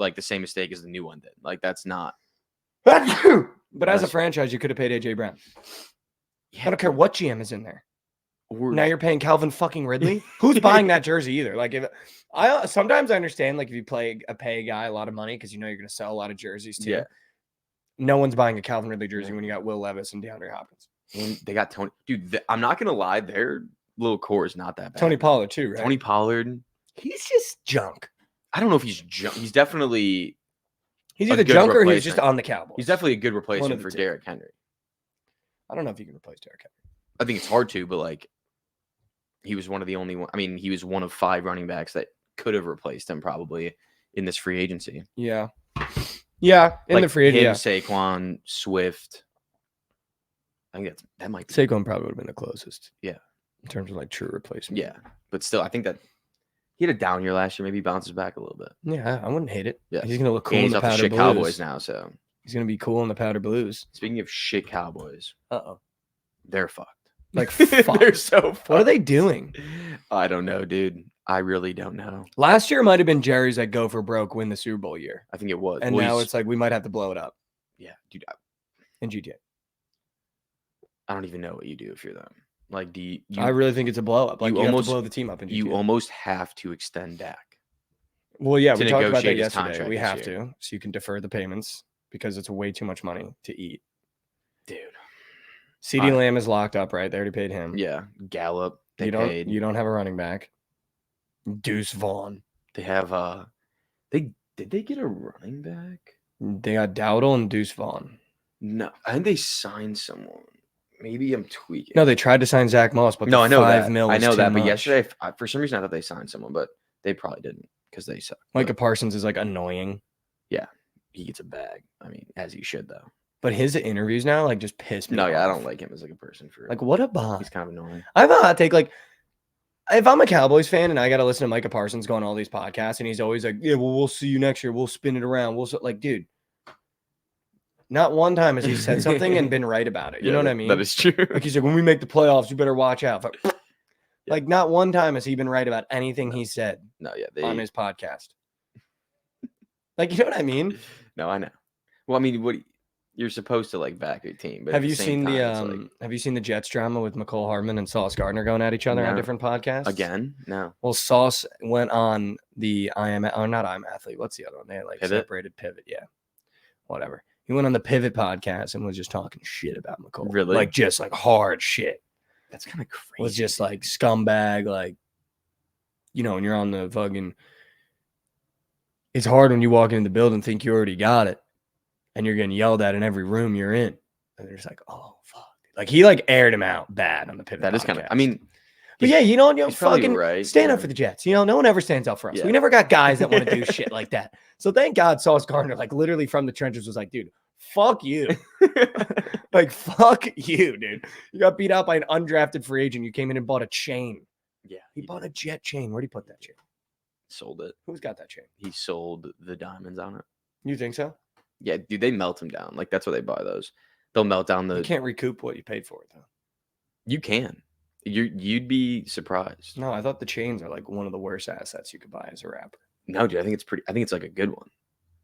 S2: mistake as the new one did. That's not.
S1: That's true. But as a
S2: That's-
S1: franchise, you could have paid AJ Brown.
S2: Yeah.
S1: I don't care what GM is in there.
S2: Or
S1: Now you're paying Calvin fucking Ridley. Who's buying that jersey either? Like if sometimes I understand like if you pay a guy a lot of money because you know you're going to sell a lot of jerseys too.
S2: Yeah.
S1: No one's buying a Calvin Ridley jersey
S2: Yeah.
S1: when you got Will Levis and DeAndre Hopkins.
S2: and they got Tony. Dude, I'm not gonna lie, their little core is not that bad.
S1: Tony Pollard too, right?
S2: Tony Pollard.
S1: He's just junk.
S2: I don't know if he's junk. He's definitely
S1: He's
S2: a
S1: either
S2: good
S1: junk or he's just
S2: replacement.
S1: on the Cowboys.
S2: He's definitely a good
S1: of
S2: replacement
S1: the
S2: for
S1: two.
S2: Derrick Henry.
S1: I don't know if you can replace Derrick Henry.
S2: I think it's hard to, but like he was one of the only one. I mean, he was one of 5 running backs that could have replaced him probably in this free agency.
S1: Yeah. Yeah, in
S2: Like
S1: the free agency.
S2: him,
S1: Yeah.
S2: Saquon, Swift. I think that might be.
S1: Saquon probably would have been the closest.
S2: Yeah.
S1: In terms of like true replacement.
S2: Yeah, but still, I think that he had a down year last year. Maybe he bounces back a little bit.
S1: Yeah, I wouldn't hate it.
S2: Yeah.
S1: He's gonna look cool
S2: And
S1: in
S2: he's
S1: the
S2: off the
S1: powder
S2: shit
S1: blues.
S2: Cowboys now. So
S1: He's gonna be cool in the powder blues.
S2: speaking of shit Cowboys,
S1: Uh-oh.
S2: they're fucked.
S1: Like fuck.
S2: They're so fucked.
S1: What are they doing?
S2: I don't know, dude. I really don't know.
S1: Last year might have been Jerry's like go for broke, win the Super Bowl year.
S2: I think it was.
S1: And
S2: Well,
S1: now
S2: he's-
S1: it's like we might have to blow it up
S2: yeah, dude.
S1: in GTA.
S2: I don't even know what you do if you're them. Like, do you?
S1: I really think it's a blow up. Like
S2: you
S1: you, have
S2: almost-
S1: to blow the team up in GTA.
S2: You almost have to extend Dak.
S1: Well, yeah,
S2: to
S1: we talked about that
S2: negotiate his
S1: yesterday.
S2: contract
S1: We
S2: this
S1: have
S2: year.
S1: to, so you can defer the payments because it's way too much money to eat.
S2: Dude.
S1: CD Lamb is locked up, right? They already paid him.
S2: Yeah, Gallup. They
S1: you don't.
S2: paid.
S1: You don't have a running back. Deuce Vaughn.
S2: They have. Did they get a running back?
S1: They got Dowdle and Deuce Vaughn.
S2: No, I think they signed someone. Maybe I'm tweaking.
S1: No, they tried to sign Zach Moss, but
S2: No,
S1: the
S2: I know
S1: 5
S2: that.
S1: mil
S2: I
S1: was
S2: know
S1: too
S2: that. But
S1: much.
S2: yesterday, for some reason, I thought they signed someone, but they probably didn't because they suck.
S1: Micah
S2: But
S1: Parsons is like annoying,
S2: he gets a bag. I mean, as he should though.
S1: but his interviews now like just piss me
S2: No,
S1: off.
S2: yeah, I don't like him as like a person for.
S1: Like what a bot.
S2: he's kind of annoying.
S1: I have a hot take. Like, if I'm a Cowboys fan and I got to listen to Micah Parsons go on all these podcasts, and he's always like, "Yeah, well, we'll see you next year. We'll spin it around. Like, dude, not one time has he said something and been right about it. You know what I mean?
S2: That is true.
S1: Like he's like, when we make the playoffs, you better watch out. Like, not one time has he been right about anything he said
S2: No, yeah, they.
S1: on his podcast. Like, you know what I mean?
S2: No, I know. Well, I mean, what you're supposed to like back your team, but
S1: Have
S2: at
S1: you
S2: the
S1: seen
S2: same
S1: the
S2: time, it's like,
S1: Have you seen the Jets drama with McCole Hardman and Sauce Gardner going at each other on
S2: No.
S1: different podcasts
S2: again? No.
S1: Well, Sauce went on the not I'm Athlete. What's the other one? They like
S2: Pivot?
S1: separated Pivot. Yeah, whatever. He went on the Pivot podcast and was just talking shit about McCole.
S2: Really?
S1: Like just like hard shit.
S2: That's kind of crazy.
S1: Was just like scumbag. Like, you know, when you're on the fucking. It's hard when you walk into the building and think you already got it, and you're getting yelled at in every room you're in, and they're just like, oh fuck. Like he like aired him out bad on the Pivot.
S2: That is kind of.
S1: podcast.
S2: I mean,
S1: But yeah, you know,
S2: he's probably
S1: fucking
S2: right,
S1: stand up
S2: yeah.
S1: for the Jets. You know, no one ever stands up for us.
S2: Yeah.
S1: We never got guys that want to do shit like that. So thank God Sauce Gardner, like literally from the trenches, was like, dude, fuck you. Like, fuck you, dude. You got beat out by an undrafted free agent. You came in and bought a chain.
S2: yeah,
S1: He bought a Jet chain. Where'd he put that chain?
S2: sold it.
S1: Who's got that chain?
S2: He sold the diamonds on it.
S1: You think so?
S2: Yeah, dude, they melt them down. Like that's what they buy those. They'll melt down
S1: You
S2: the.
S1: can't recoup what you paid for it, though.
S2: You can. You'd be surprised.
S1: No, I thought the chains are like one of the worst assets you could buy as a rapper.
S2: No, dude, I think it's pretty. I think it's like a good one.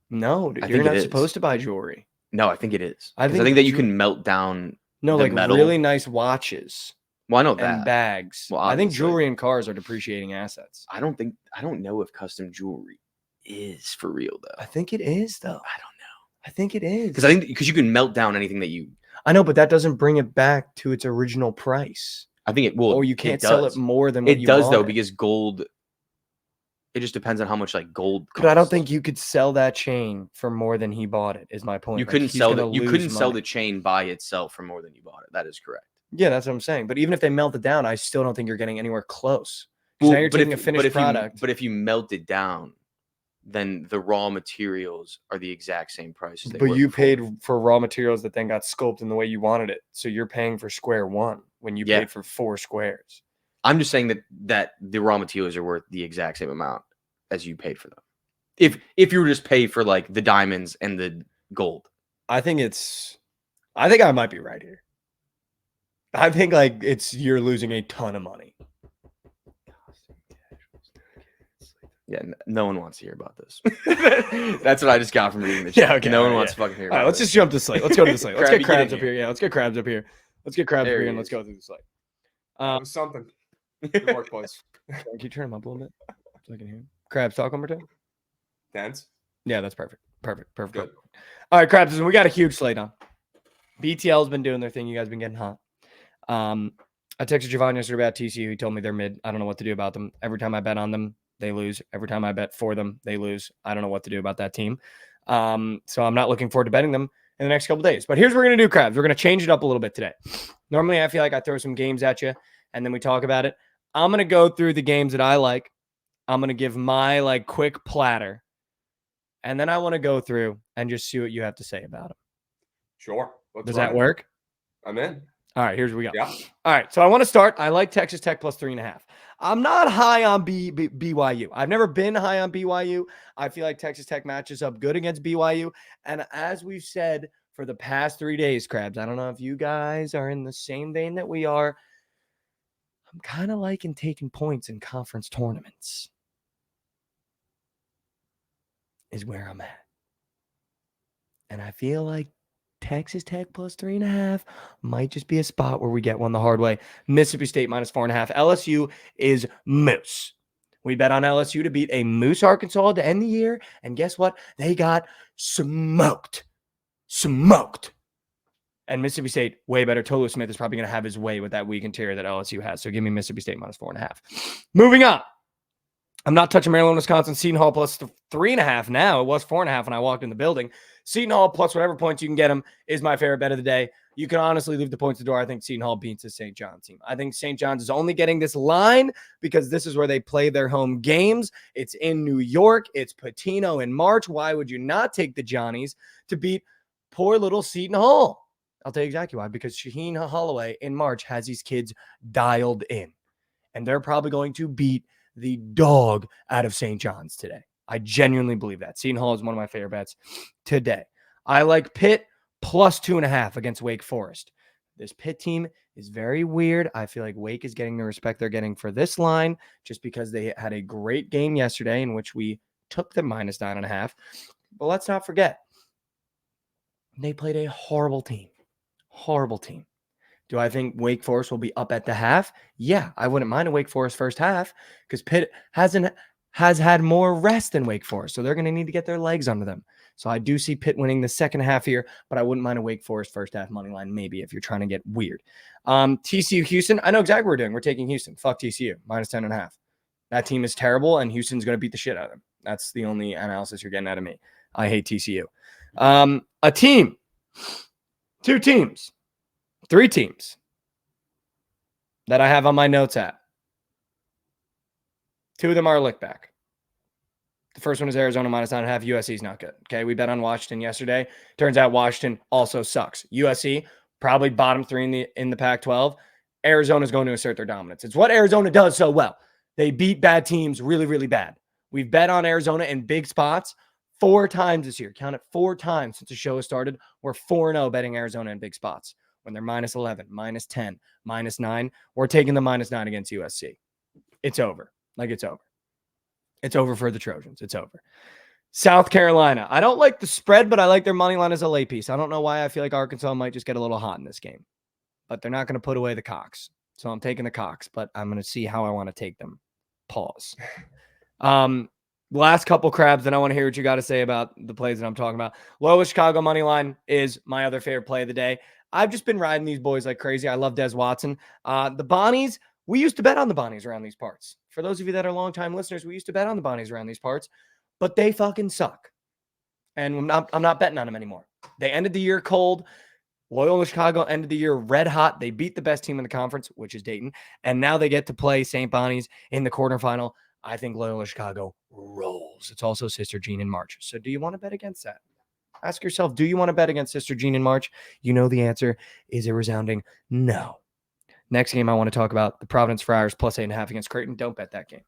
S1: No, dude,
S2: I
S1: you're
S2: think it
S1: not
S2: is.
S1: supposed to buy jewelry.
S2: No, I think it is.
S1: I
S2: 'Cause
S1: think
S2: that you
S1: ju-
S2: can melt down.
S1: No,
S2: The
S1: like
S2: metal?
S1: really nice watches
S2: Well, I know
S1: and
S2: that.
S1: bags.
S2: Well,
S1: I think
S2: obviously.
S1: jewelry and cars are depreciating assets.
S2: I don't know if custom jewelry is for real though.
S1: I think it is, though.
S2: I don't know
S1: I think it is.
S2: because you can melt down anything that you.
S1: I know, but that doesn't bring it back to its original price.
S2: I think it will.
S1: Or you can't sell it
S2: does.
S1: more than what
S2: It
S1: you
S2: does though
S1: want it.
S2: because gold. It just depends on how much like gold.
S1: But I don't
S2: costs.
S1: think you could sell that chain for more than he bought it. Is my point.
S2: you
S1: Like,
S2: couldn't
S1: he's
S2: sell
S1: gonna
S2: you
S1: lose
S2: couldn't sell
S1: money.
S2: the chain by itself for more than you bought it. That is correct.
S1: Yeah, that's what I'm saying. But even if they melt it down, I still don't think you're getting anywhere close. 'Cause now you're taking a finished product.
S2: But if you melt it down, then the raw materials are the exact same price. As they
S1: But
S2: were
S1: you
S2: before.
S1: paid for raw materials that then got sculpted in the way you wanted it. So you're paying for square one when you
S2: Yeah.
S1: paid for 4 squares.
S2: I'm just saying that the raw materials are worth the exact same amount as you paid for them. If you were just pay for like the diamonds and the gold.
S1: I think I might be right here. I think like you're losing a ton of money.
S2: Yeah, no one wants to hear about this. That's what I just got from reading the
S1: Yeah,
S2: chat.
S1: okay,
S2: no one
S1: alright,
S2: wants to fucking hear
S1: All
S2: about
S1: right, let's
S2: this.
S1: just jump to slate. Let's go to the slate. Let's
S2: Crabby,
S1: get
S2: get in
S1: crabs up here. Yeah, let's get crabs up here. Let's get crabs
S2: There
S1: up here
S2: he
S1: and let's
S2: is.
S1: go through the slate.
S5: That was something. Good work, boys.
S1: Can you turn him up a little bit so I can hear him? Krabs, talk one more time.
S5: Dance.
S1: Yeah, that's perfect. Perfect.
S5: Good.
S1: All right, Krabs, we got a huge slate on. BTL's been doing their thing. You guys been getting hot. I texted Javon yesterday about TCU. He told me they're mid. I don't know what to do about them. Every time I bet on them, they lose. Every time I bet for them, they lose. I don't know what to do about that team. So I'm not looking forward to betting them in the next couple days. But here's what we're going to do, Krabs. We're going to change it up a little bit today. Normally, I feel like I throw some games at you, and then we talk about it. I'm going to go through the games that I like. I'm going to give my quick platter. And then I want to go through and just see what you have to say about them.
S5: Sure.
S1: Does that work?
S5: I'm in.
S1: All right, here's where we go.
S5: Yeah.
S1: All right, so I want to start. I like Texas Tech plus 3.5. I'm not high on BYU. I've never been high on BYU. I feel like Texas Tech matches up good against BYU. And as we've said for the past 3 days, Krabs, I don't know if you guys are in the same vein that we are. I'm kind of liking taking points in conference tournaments is where I'm at. And I feel like Texas Tech plus 3.5 might just be a spot where we get one the hard way. Mississippi State minus 4.5. LSU is Moose. We bet on LSU to beat a Moose Arkansas to end the year. And guess what? They got smoked. And Mississippi State, way better. Tolu Smith is probably going to have his way with that weak interior that LSU has. So give me Mississippi State minus 4.5. Moving on. I'm not touching Maryland, Wisconsin. Seton Hall plus 3.5 now. It was 4.5 when I walked in the building. Seton Hall plus whatever points you can get them is my favorite bet of the day. You can honestly leave the points at the door. I think Seton Hall beats the St. John's team. I think St. John's is only getting this line because this is where they play their home games. It's in New York. It's Patino in March. Why would you not take the Johnnies to beat poor little Seton Hall? I'll tell you exactly why. Because Shaheen Holloway in March has these kids dialed in. And they're probably going to beat the dog out of St. John's today. I genuinely believe that. Seton Hall is one of my favorite bets today. I like Pitt plus 2.5 against Wake Forest. This Pitt team is very weird. I feel like Wake is getting the respect they're getting for this line just because they had a great game yesterday in which we took the minus 9.5. But let's not forget, they played a horrible team. Horrible team. Do I think Wake Forest will be up at the half? Yeah, I wouldn't mind a Wake Forest first half because Pitt has had more rest than Wake Forest, so they're going to need to get their legs under them. So I do see Pitt winning the second half here, but I wouldn't mind a Wake Forest first half money line maybe if you're trying to get weird. TCU Houston, I know exactly what we're doing. We're taking Houston. Fuck TCU, minus 10.5. That team is terrible, and Houston's going to beat the shit out of them. That's the only analysis you're getting out of me. I hate TCU. A team, 2 teams, 3 teams that I have on my notes app. 2 of them are lick back. The first one is Arizona minus 9.5. USC is not good. Okay, we bet on Washington yesterday. Turns out Washington also sucks. USC probably bottom 3 in the Pac-12. Arizona is going to assert their dominance. It's what Arizona does so well. They beat bad teams really, really bad. We've bet on Arizona in big spots 4 times this year. Count it 4 times since the show has started. We're 4-0 betting Arizona in big spots. When they're minus 11, minus 10, minus 9, we're taking the minus 9 against USC. It's over. It's over. It's over for the Trojans. It's over. South Carolina. I don't like the spread, but I like their money line as a lay piece. I don't know why I feel like Arkansas might just get a little hot in this game. But they're not going to put away the Cox. So I'm taking the Cox, but I'm going to see how I want to take them. Pause. Last couple crabs, then I want to hear what you got to say about the plays that I'm talking about. Loyola Chicago money line is my other favorite play of the day. I've just been riding these boys like crazy. I love Des Watson. The Bonnies, we used to bet on the Bonnies around these parts. For those of you that are longtime listeners, we used to bet on the Bonnies around these parts, but they fucking suck. And I'm not betting on them anymore. They ended the year cold. Loyola Chicago ended the year red hot. They beat the best team in the conference, which is Dayton. And now they get to play St. Bonnie's in the quarterfinal. I think Loyola Chicago rolls. It's also Sister Jean in March. So do you want to bet against that? Ask yourself, do you want to bet against Sister Jean in March? You know the answer is a resounding no. Next game I want to talk about, the Providence Friars plus 8.5 against Creighton. Don't bet that game.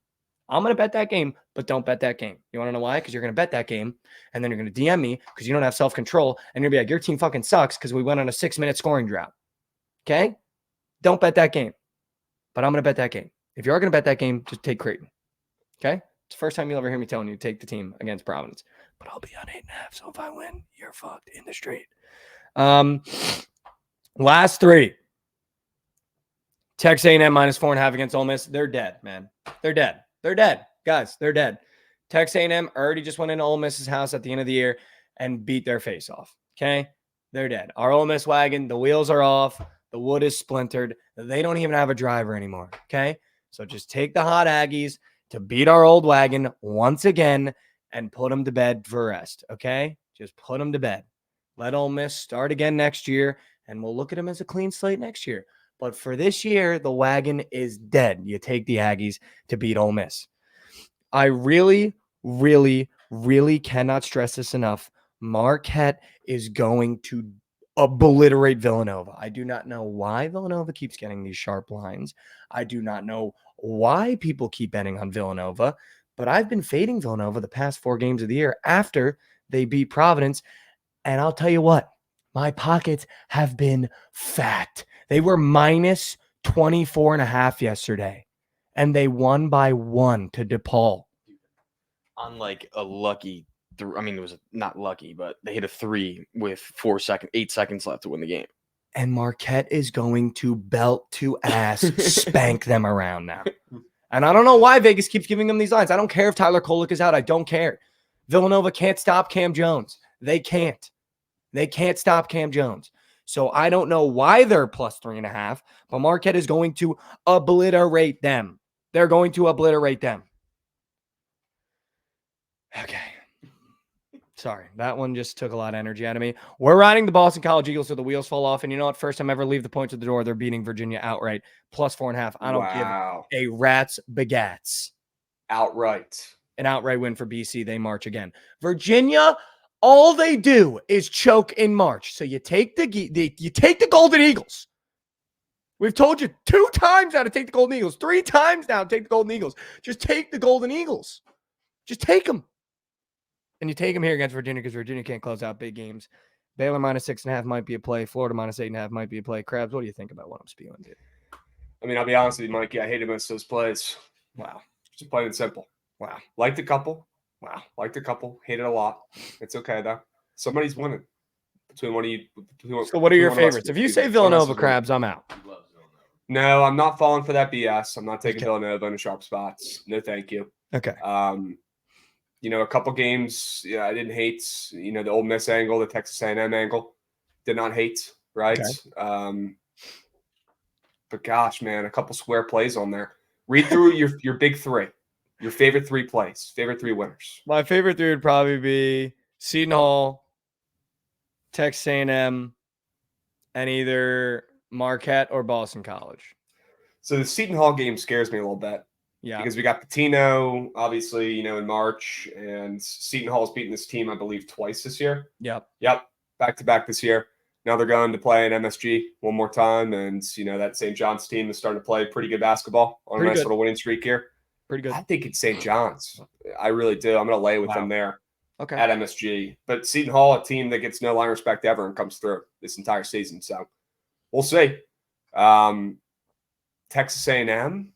S1: I'm going to bet that game, but don't bet that game. You want to know why? Because you're going to bet that game, and then you're going to DM me because you don't have self-control, and you're going to be like, your team fucking sucks because we went on a 6-minute scoring drought. Okay? Don't bet that game. But I'm going to bet that game. If you are going to bet that game, just take Creighton. Okay? It's the first time you'll ever hear me telling you to take the team against Providence. But I'll be on 8.5, so if I win, you're fucked in the street. Last 3. Texas A&M -4.5 against Ole Miss. They're dead, man. They're dead. They're dead. Guys, they're dead. Texas A&M already just went into Ole Miss's house at the end of the year and beat their face off. Okay? They're dead. Our Ole Miss wagon, the wheels are off. The wood is splintered. They don't even have a driver anymore. Okay? So just take the hot Aggies to beat our old wagon once again and put them to bed for rest. Okay? Just put them to bed. Let Ole Miss start again next year, and we'll look at them as a clean slate next year. But for this year, the wagon is dead. You take the Aggies to beat Ole Miss. I really, really, really cannot stress this enough. Marquette is going to obliterate Villanova. I do not know why Villanova keeps getting these sharp lines. I do not know why people keep betting on Villanova, but I've been fading Villanova the past 4 games of the year after they beat Providence. And I'll tell you what, my pockets have been fat. They were minus 24.5 yesterday, and they won by 1 to DePaul.
S2: On like a lucky, I mean, it was not lucky, but they hit a 3 with 8 seconds left to win the game.
S1: And Marquette is going to belt to ass spank them around now. And I don't know why Vegas keeps giving them these lines. I don't care if Tyler Kolek is out. I don't care. Villanova can't stop Cam Jones. They can't. They can't stop Cam Jones. So I don't know why they're plus 3.5, but Marquette is going to obliterate them. They're going to obliterate them. Okay. Sorry, that one just took a lot of energy out of me. We're riding the Boston College Eagles so the wheels fall off. And you know what? First time ever leave the points at the door. They're beating Virginia outright. Plus 4.5. I don't give a rat's bagats.
S5: Outright.
S1: An outright win for BC. They march again. Virginia, all they do is choke in March. So you take the Golden Eagles. We've told you 2 times now to take the Golden Eagles. 3 times now to take the Golden Eagles. Just take the Golden Eagles. Just take them. And you take them here against Virginia because Virginia can't close out big games. Baylor -6.5 might be a play. Florida -8.5 might be a play. Krabs, what do you think about what I'm spewing, dude?
S5: I mean, I'll be honest with you, Mikey. I hated most of those plays.
S1: Wow.
S5: Just plain and simple.
S1: Wow.
S5: Liked a couple.
S1: Wow.
S5: Liked a couple. Hated a lot. It's okay, though. Somebody's winning. Between one of you.
S1: So what are your favorites? If you say Villanova, Krabs, I'm out.
S5: No, I'm not falling for that BS. I'm not taking Villanova in the sharp spots. No, thank you.
S1: Okay.
S5: A couple games, I didn't hate, the Ole Miss angle, the Texas A&M angle. Did not hate, right? Okay. But gosh, man, a couple square plays on there. Read through your big 3. Your favorite 3 plays, favorite 3 winners.
S1: My favorite 3 would probably be Seton Hall, Texas A&M, and either Marquette or Boston College.
S5: So the Seton Hall game scares me a little bit. Yeah. Because we got Patino, obviously, in March, and Seton Hall's beaten this team, I believe, twice this year.
S1: Yep.
S5: Back-to-back this year. Now they're going to play in MSG one more time, and, that St. John's team is starting to play pretty good basketball on a nice little winning streak here.
S1: Pretty good.
S5: I think it's St. John's. I really do. I'm going to lay with them there
S1: at
S5: MSG. But Seton Hall, a team that gets no line respect ever and comes through this entire season. So we'll see. Texas A&M,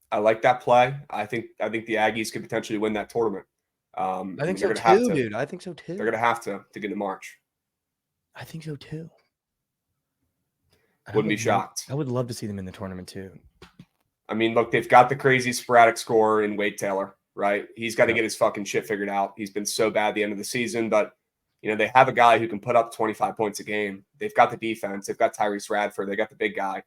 S5: I like that play. I think the Aggies could potentially win that tournament.
S1: I think so too, dude. I think so too.
S5: They're going to have to get to March.
S1: I think so too.
S5: Wouldn't be shocked.
S1: I would love to see them in the tournament too.
S5: I mean, look, they've got the crazy sporadic score in Wade Taylor, right? He's got to get his fucking shit figured out. He's been so bad at the end of the season, but they have a guy who can put up 25 points a game. They've got the defense. They've got Tyrese Radford. They got the big guy.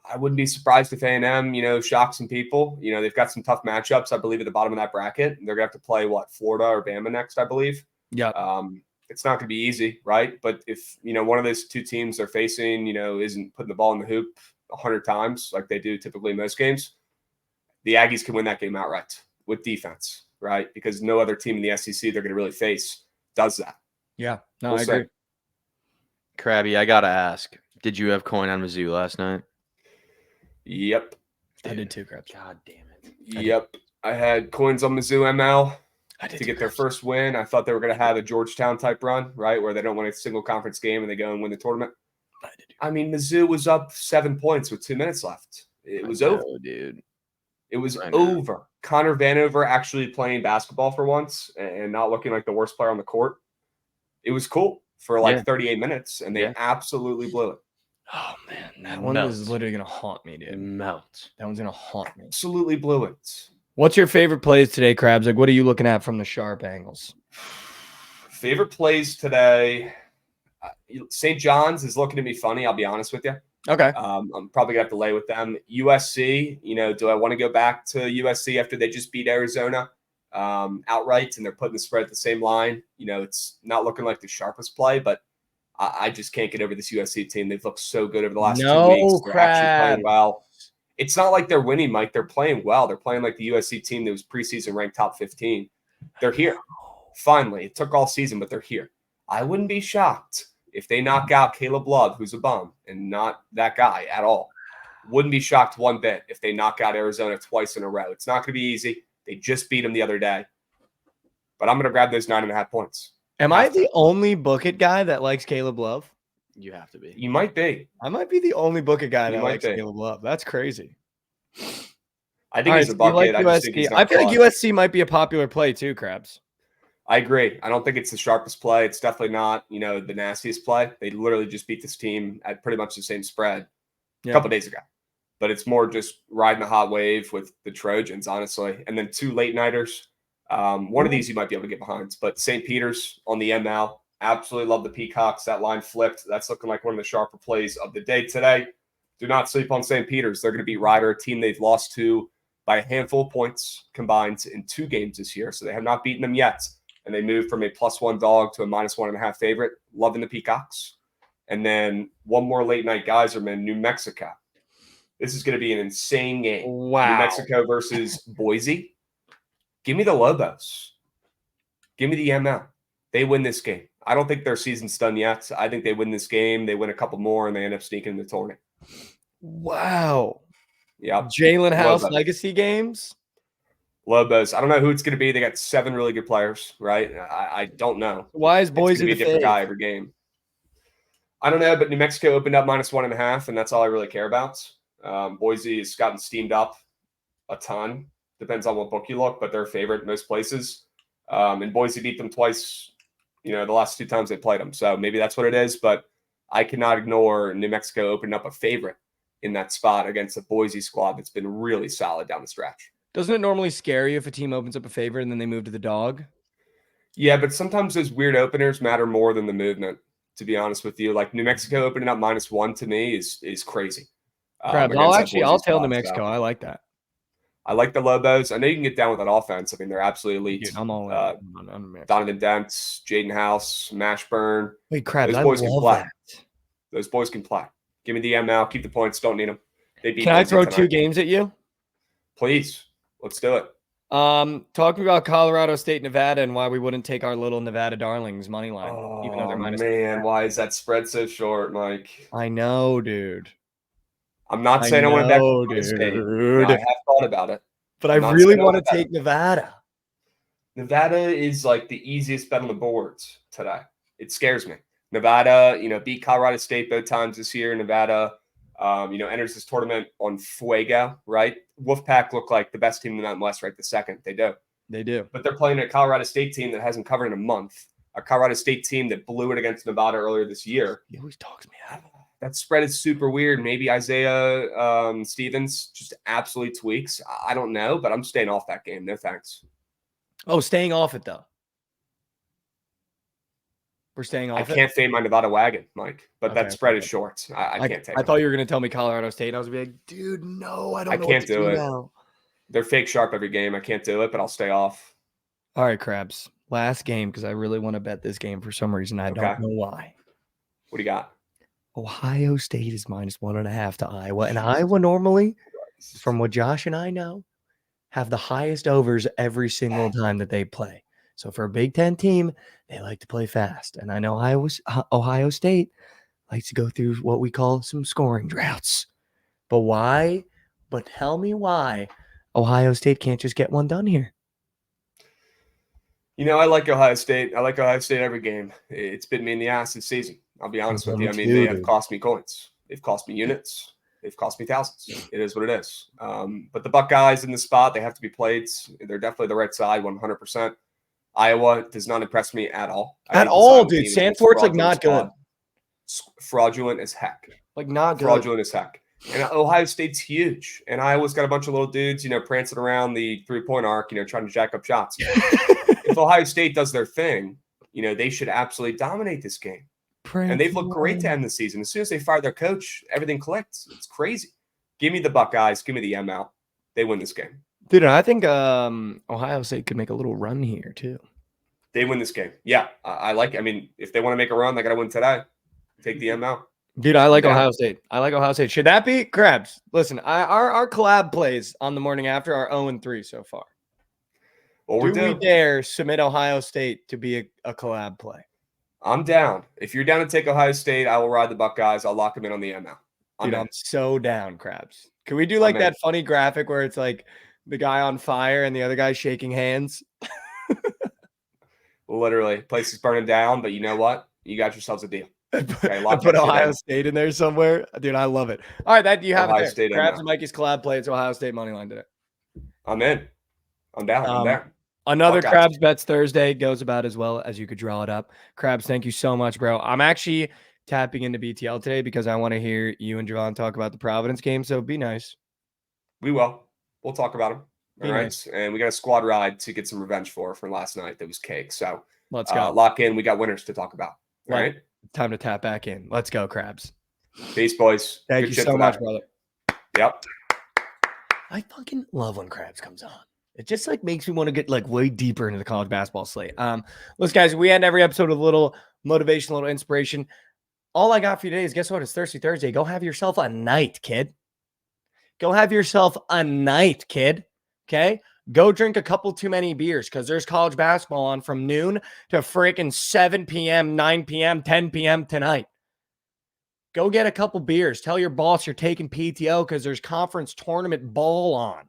S5: I wouldn't be surprised if A&M, shocks some people. They've got some tough matchups, I believe, at the bottom of that bracket. They're going to have to play, Florida or Bama next, I believe.
S1: Yeah.
S5: It's not going to be easy, right? But if, one of those 2 teams they're facing, isn't putting the ball in the hoop 100 times like they do typically in most games, the Aggies can win that game outright with defense, right? Because no other team in the SEC they're going to really face does that.
S1: Yeah. No, I agree.
S2: Krabby, I got to ask, did you have coin on Mizzou last night?
S5: Yep.
S1: I did too, Krabs.
S2: God damn it.
S5: Yep. I had coins on Mizzou ML to get their first win. I thought they were going to have a Georgetown type run, right? Where they don't win a single conference game and they go and win the tournament. I mean, Mizzou was up 7 points with 2 minutes left. It was over.
S2: Dude.
S5: It was over. Connor Vanover actually playing basketball for once and not looking like the worst player on the court. It was cool for 38 minutes, and they absolutely blew it.
S1: Oh man, that one is literally gonna haunt me, dude.
S2: Melt.
S1: That one's gonna haunt me.
S5: Absolutely blew it.
S1: What's your favorite plays today, Krabs? Like, what are you looking at from the sharp angles?
S5: Favorite plays today. St. John's is looking at me funny. I'll be honest with you.
S1: Okay.
S5: I'm probably gonna have to lay with them. USC. Do I want to go back to USC after they just beat Arizona outright and they're putting the spread at the same line? It's not looking like the sharpest play, but I just can't get over this USC team. They've looked so good over the last 2 weeks. They're actually playing well. It's not like they're winning, Mike. They're playing well. They're playing like the USC team that was preseason ranked top 15. They're here. Finally. It took all season, but they're here. I wouldn't be shocked if they knock out Caleb Love, who's a bum, and not that guy at all. Wouldn't be shocked one bit if they knock out Arizona twice in a row. It's not going to be easy. They just beat them the other day. But I'm going to grab those 9.5 points.
S1: Am I the only book it guy that likes Caleb Love?
S2: You have to be.
S5: You might be.
S1: I might be the only book it guy
S5: You
S1: that
S5: might
S1: likes
S5: be.
S1: Caleb Love. That's crazy.
S5: I think he's a bucket. I just think he's not
S1: I feel like
S5: clutch.
S1: USC might be a popular play too, Krabs.
S5: I agree. I don't think it's the sharpest play. It's definitely not, the nastiest play. They literally just beat this team at pretty much the same spread a couple days ago. But it's more just riding the hot wave with the Trojans, honestly. And then 2 late nighters. One of these you might be able to get behind. But St. Peter's on the ML. Absolutely love the Peacocks. That line flipped. That's looking like one of the sharper plays of the day today. Do not sleep on St. Peter's. They're going to beat Rider, a team they've lost to by a handful of points combined in 2 games this year. So they have not beaten them yet. And they moved from a +1 dog to a -1.5 favorite. Loving the Peacocks. And then one more late night Geyserman, New Mexico. This is going to be an insane game.
S1: Wow.
S5: New Mexico versus Boise. Give me the Lobos. Give me the ML. They win this game. I don't think their season's done yet. I think they win this game. They win a couple more, and they end up sneaking in the tournament.
S1: Wow.
S5: Yeah.
S1: Jalen House
S5: Lobos.
S1: legacy games.
S5: Lobos. I don't know who it's going to be. They got 7 really good players, right? I don't know.
S1: Why is
S5: It's going
S1: Boise
S5: to be
S1: the
S5: a different
S1: fave?
S5: guy every game. I don't know, but New Mexico opened up -1.5, and that's all I really care about. Boise has gotten steamed up a ton. Depends on what book you look, but they're a favorite in most places. And Boise beat them twice, the last 2 times they played them. So maybe that's what it is, but I cannot ignore New Mexico opening up a favorite in that spot against a Boise squad that's been really solid down the stretch.
S1: Doesn't it normally scare you if a team opens up a favorite and then they move to the dog?
S5: Yeah, but sometimes those weird openers matter more than the movement, to be honest with you. Like New Mexico opening up -1 to me is crazy.
S1: Crap,
S5: against that
S1: I'll
S5: Boise
S1: tell New
S5: squad,
S1: Mexico.
S5: so.
S1: I like that.
S5: I like the Lobos. I know you can get down with that offense. I mean, they're absolutely elite.
S1: Dude, I'm all in on New Mexico.
S5: Donovan Dents, Jaden House, Mashburn.
S1: Wait, Krabs,
S5: Those
S1: I
S5: boys can
S1: love
S5: play.
S1: that.
S5: Those boys can play. Give me the ML. Keep the points. Don't need them. They beat
S1: Can I
S5: Boise
S1: throw
S5: tonight.
S1: 2 games at you?
S5: Please. Let's do it.
S1: Talking about Colorado State, Nevada, and why we wouldn't take our little Nevada darlings money line, even though they're minus.
S5: Man, why is that spread so short, Mike?
S1: I know, dude.
S5: I'm not saying I want to back
S1: know,
S5: Colorado State.
S1: dude.
S5: I have thought about it.
S1: But I
S5: I'm not
S1: really
S5: saying I
S1: want
S5: wanna
S1: to take Nevada.
S5: Nevada is like the easiest bet on the boards today. It scares me. Nevada, beat Colorado State both times this year. Nevada, enters this tournament on fuego, right? Wolfpack look like the best team in the Mountain West right this second. They do.
S1: They do.
S5: But they're playing a Colorado State team that hasn't covered in a month. A Colorado State team that blew it against Nevada earlier this year.
S1: He always talks me out of it.
S5: That spread is super weird. Maybe Isaiah Stevens just absolutely tweaks. I don't know, but I'm staying off that game. No thanks.
S1: Oh, staying off it, though. We're staying off
S5: I
S1: it?
S5: can't fade my Nevada wagon, Mike, but
S1: Okay,
S5: that spread
S1: okay.
S5: is short. I can't take
S1: I
S5: it.
S1: thought you were going to tell me Colorado State. I was like, dude, no, I don't
S5: I
S1: know
S5: can't
S1: what to
S5: do it.
S1: now.
S5: They're fake sharp every game. I can't do it, but I'll stay off.
S1: All right, Krabs. Last game, because I really want to bet this game for some reason. I don't know why.
S5: What do you got?
S1: Ohio State is -1.5 to Iowa. And Iowa normally, from what Josh and I know, have the highest overs every single time that they play. So for a Big Ten team, they like to play fast. And I know Ohio State likes to go through what we call some scoring droughts. But why? But tell me why Ohio State can't just get one done here.
S5: I like Ohio State. I like Ohio State every game. It's bit me in the ass this season. I'll be honest with you. I mean, they have cost me coins. They've cost me units. They've cost me thousands. It is what it is. But the Buckeyes in the spot, they have to be played. They're definitely the right side, 100%. Iowa does not impress me at all.
S1: At all, dude. Sanfort's like not good.
S5: Fraudulent as heck.
S1: Like, not good.
S5: Fraudulent as heck. And Ohio State's huge. And Iowa's got a bunch of little dudes, prancing around the 3-point arc, trying to jack up shots. If Ohio State does their thing, they should absolutely dominate this game. And they've looked great to end the season. As soon as they fired their coach, everything clicks. It's crazy. Give me the Buckeyes. Give me the ML. They win this game.
S1: Dude, I think Ohio State could make a little run here, too.
S5: They win this game. Yeah, I like it. I mean, if they want to make a run, they got to win today. Take the ML.
S1: Dude, I like Ohio State. I like Ohio State. Should that be Krabs? Listen, our collab plays on the morning after are 0-3 so far.
S5: Well,
S1: Do we dare submit Ohio State to be a collab play?
S5: I'm down. If you're down to take Ohio State, I will ride the Buckeyes. I'll lock them in on the ML.
S1: I'm so down, Krabs. Can we do like that funny graphic where it's like the guy on fire and the other guy shaking hands?
S5: Literally, place is burning down, but you know what? You got yourselves a deal. Okay,
S1: I put Ohio State in there somewhere. Dude, I love it. All right, that you have
S5: Ohio
S1: it there.
S5: State
S1: Krabs and Mikey's collab play. It's Ohio State money line today.
S5: I'm in. I'm down. I'm there.
S1: Another Krabs Bets Thursday goes about as well as you could draw it up. Krabs, thank you so much, bro. I'm actually tapping into BTL today because I want to hear you and Javon talk about the Providence game. So be nice.
S5: We will. We'll talk about them. All right.
S1: Nice.
S5: And we got a squad ride to get some revenge for last night. That was cake. So
S1: let's go.
S5: Lock in. We got winners to talk about. All right.
S1: Time to tap back in. Let's go, Krabs.
S5: Peace, boys.
S1: Thank you so much, brother.
S5: Yep.
S1: I fucking love when Krabs comes on. It just like makes me want to get like way deeper into the college basketball slate. Listen, guys, we end every episode with a little motivation, a little inspiration. All I got for you today is, guess what? It's Thirsty Thursday. Go have yourself a night, kid. Go have yourself a night, kid. Okay? Go drink a couple too many beers because there's college basketball on from noon to freaking 7 p.m., 9 p.m., 10 p.m. tonight. Go get a couple beers. Tell your boss you're taking PTO because there's conference tournament ball on.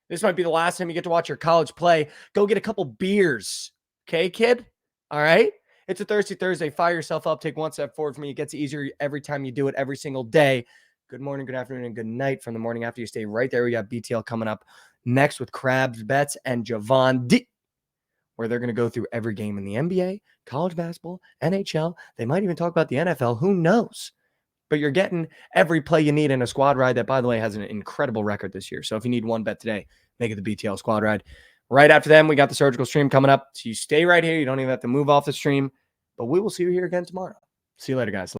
S1: This might be the last time you get to watch your college play. Go get a couple beers. Okay, kid? All right? It's a Thirsty Thursday. Fire yourself up. Take one step forward from me. It gets easier every time you do it, every single day. Good morning, good afternoon, and good night from the morning after. You stay right there. We got BTL coming up next with Krabs Bets and Javon D, where they're going to go through every game in the NBA, college basketball, NHL. They might even talk about the NFL. Who knows? But you're getting every play you need in a squad ride that, by the way, has an incredible record this year. So if you need one bet today, make it the BTL squad ride. Right after them, we got the surgical stream coming up. So you stay right here. You don't even have to move off the stream. But we will see you here again tomorrow. See you later, guys.